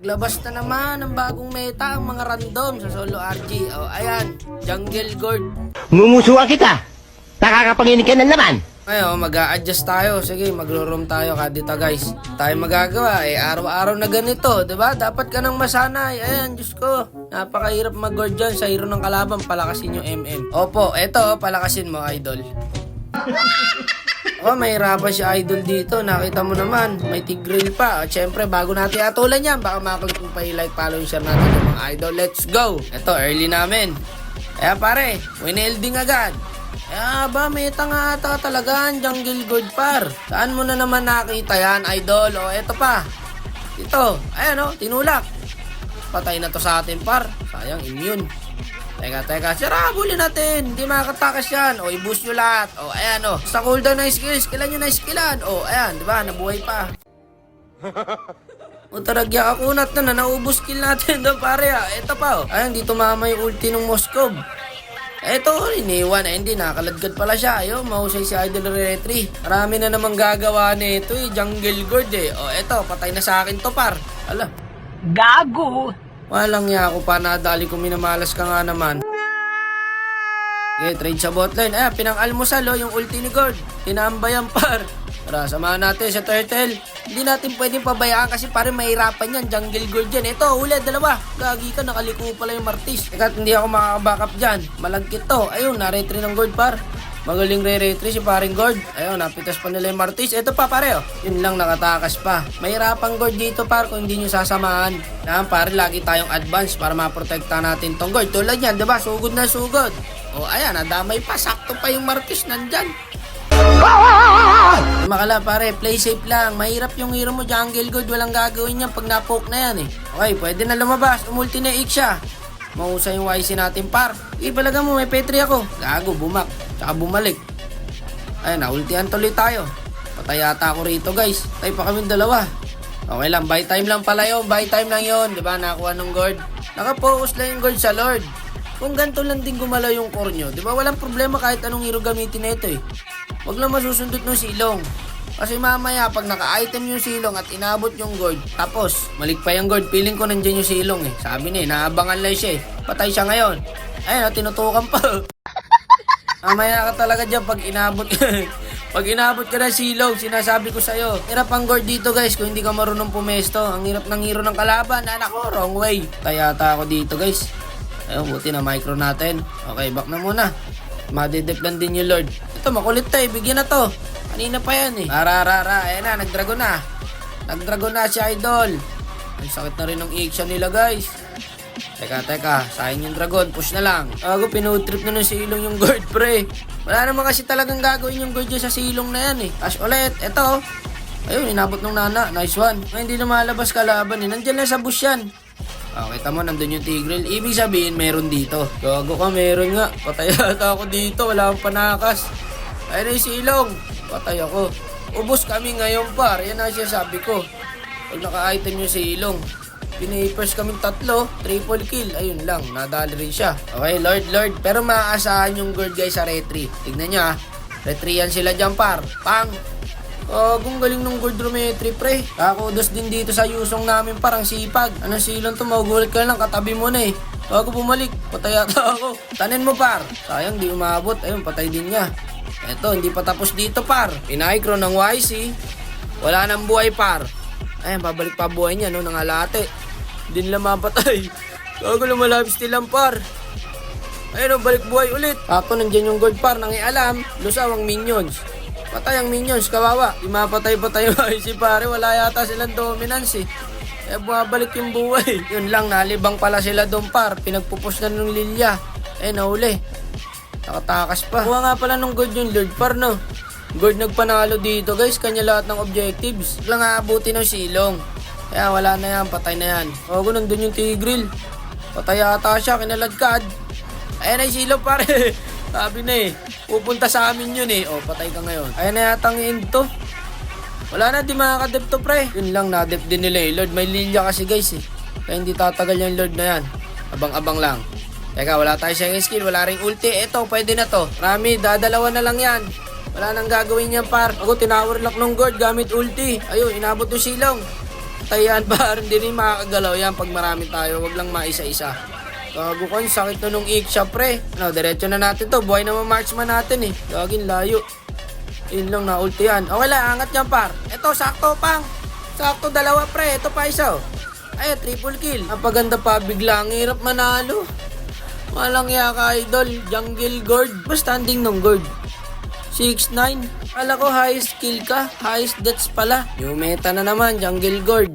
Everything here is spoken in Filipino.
Labas na naman ang bagong meta ang mga random sa solo RG. O, ayan, Jungle Gourd. Ngumusuwa kita. Nakakapanginig ka ng laman. Ngayon, mag-a-adjust tayo. Sige, magro-roam tayo kadita guys. Tayo magagawa araw-araw na ganito, 'di ba? Dapat ka nang masanay. Ayan, Diyos ko. Napakahirap mag-gourd dyan sa hero ng kalaban. Palakasin yung MM. Opo, eto, palakasin mo, idol. Oh, mahirapan si idol dito. Nakita mo naman, may tigreal pa. At syempre, bago natin atulan yan, baka makakulit mo pa i-like, follow, share natin yung mga idol. Let's go! Ito, early namin. Kaya pare, win-elding agad. Kaya ba, meta nga ata talaga ang Jungle Gourd par. Saan mo na naman nakita yan, idol? O, eto pa. Ito, ayan o, tinulak. Patay na to sa atin par. Sayang, immune. Teka, sarabulin natin. Hindi makakatakas yan. O, i-boost nyo lahat. O, ayan, o. Sa cooldown na skills, skillan nyo na skillan. O, ayan, di ba? Nabuhay pa. O, taragya ka kunat na. Naubos skill natin doon, pare, ha. Ito pa, o. Ayan, di tumama yung ulti ng Moskov. Ito, iniwan. Hindi, nakaladgad pala siya. Ayun, mahusay si Idol Retry. Marami na namang gagawa nito, Jungle Gourd, eh. O, eto, patay na sa akin to, par. Ala. Gago! Walang niya ako pa, nadali ko, minamalas ka nga naman. Okay, trade sa botlane. Ayan, pinang-almusal, yung ulti ni Gourd. Tinambayan, par. Tara, samahan natin sa turtle. Hindi natin pwedeng pabayaan kasi parang mahirapan yan. Jungle Gourd yan. Ito, huli, dalawa. Gagi ka, nakaliko pala yung martis. Teka, hindi ako makakabackup dyan. Malagkit to. Ayun, na-retry ng Gourd, par. Magaling re-retry si paring Gourd. Ayun, napitas pa nila yung martis. Ito pa, pare, oh. Yun lang, nakatakas pa. Mahirapang Gourd dito, par, kung hindi nyo sasamahan. Yan, pare, lagi tayong advance para maprotekta natin tong Gourd. Tulad yan, diba? Sugod na sugod. O, ayan, nadamay pa. Sakto pa yung martis nandyan. Makala, pare, play safe lang. Mahirap yung hero mo, Jungle Gourd. Walang gagawin yan pag napoke na yan, eh. Okay, pwede na lumabas. Umulti na X siya. Mahusay yung YC natin, par. Ibalaga mo, may petri ako. Gago, bumak. Tsaka bumalik. Ayun, naultihan tuloy tayo. Patay yata ako rito, guys. Tayo pa kami dalawa. Okay lang, buy time lang pala yun. Buy time lang yun. Diba, nakakuha ng Gourd. Nakapokus lang yung Gourd sa Lord. Kung ganito lang din gumalaw yung core nyo, diba, walang problema kahit anong hero gamitin na ito, eh. Huwag lang masusundot ng silong. Kasi mamaya, pag naka-item yung silong at inabot yung Gourd, tapos, malik pa yung Gourd, feeling ko nandyan yung silong, eh. Sabi na, naabangan lang siya, eh. Patay siya ngayon. Ayun, tinutukan pa. Mamaya ka talaga dyan pag inabot pag inabot ka ng silong, sinasabi ko sa'yo. Hirap ang Gourd dito, guys, kung hindi ka marunong pumesto. Ang hirap ng hero ng kalaban. Anak ko, wrong way. Tayata ako dito, guys. Ayun, buti na micro natin. Okay, back na muna. Madedep lang din yung Lord. Ito, makulit tayo. Bigyan na to. Kanina pa yan, eh. Ayan na, nagdragon na. Nagdragon na si Idol. Ang sakit na rin ng action nila, guys. Teka. Sayang yung dragon. Push na lang. Ako, pinutrip na ng silong yung Gourd, pre. Wala naman kasi talagang gagawin yung Gourd sa silong na yan, eh. Cash ulit. Ito. Ayun, inabot ng nana. Nice one. Hindi lumalabas kalaban, eh. Nandyan lang sa bush yan. Kita mo, nandun yung tigreal. Ibig sabihin, meron dito. Gago ka, meron nga. Patay ata ako dito. Wala akong panakas. Ayun na yung silong. Patay ako. Ubus kami ngayon, par. Yan na siya sabi ko. Pag naka-item yung silong. Pinipers kaming tatlo. Triple kill. Ayun lang. Nadali rin siya. Okay, Lord. Pero maaasahan yung Gourd, guys, sa retry. Tignan nyo, ha. Retry yan sila dyan, par. Pang. Kung galing ng Gourd Rometry, pre. Kakudos din dito sa yusong namin, parang sipag. Anong silong to, magugulat ka lang, katabi mo na, eh. Bago bumalik, patay ata ako. Tanin mo, par. Sayang, di umabot. Ayun, patay din niya. Eto, hindi pa tapos dito, par. Pinaikro ng YC. Wala nang buhay, par. Ayun, pabalik pa buhay niya, no, ng alate. Hindi nila mapatay. Bago lumalabis nilang, par. Ayun, balik buhay ulit. Ako, nandiyan yung Gourd, par. Nangialam, lusaw ang minions. Patay ang minions, kawawa. Di mapatay-patay si pare. Wala yata silang dominance, eh. Kaya bumabalik yung buhay. Yun lang, nalibang pala sila doon, par. Pinagpupus na ng Lilia. Nahuli. Nakatakas pa. Kuha nga pala ng Gourd yung Lord, par, no? Gourd nagpanalo dito, guys. Kanya lahat ng objectives. Lang aabuti ng silong. Kaya wala na yan, patay na yan. Nandun yung tigreal. Patay ata siya, kinaladkad. Ayan na yung silong, pare. Sabi na, eh. Pupunta sa amin yun, eh. Patay ka ngayon. Ayan na yata ang end to. Wala na, di makakadep to, pre. Yun lang, nadep din nila, eh. Lord, may Lilia kasi, guys, eh. Kaya hindi tatagal yung Lord na yan. Abang-abang lang. Teka, wala tayo siyang skill. Wala ring ulti. Eto, pwede na to. Rami, dadalawa na lang yan. Wala nang gagawin yan, par. Ako, tinawar lock ng Gourd gamit ulti. Ayun, inabot yung silong. pantay yan, par. Hindi rin makakagalaw yan pag marami tayo. Wag lang maisa-isa. Gago ko, sakit na nung iksha, pre. Ano, diretso na natin to. Buhay naman marksman natin eh. Gagin layo. Yun lang, na-ulti yan. Okay lang, angat yan, par. Ito, sakto, pang. Sakto, dalawa, pre. Ito pa isa, oh. Ay, triple kill. Napaganda pa, bigla. Ang hirap manalo. Walang yaka, idol. Jungle Gourd. Ba standing nung Gourd? 6'9". Kala ko highest kill ka. Highest deaths pala. Yung meta na naman, Jungle Gourd.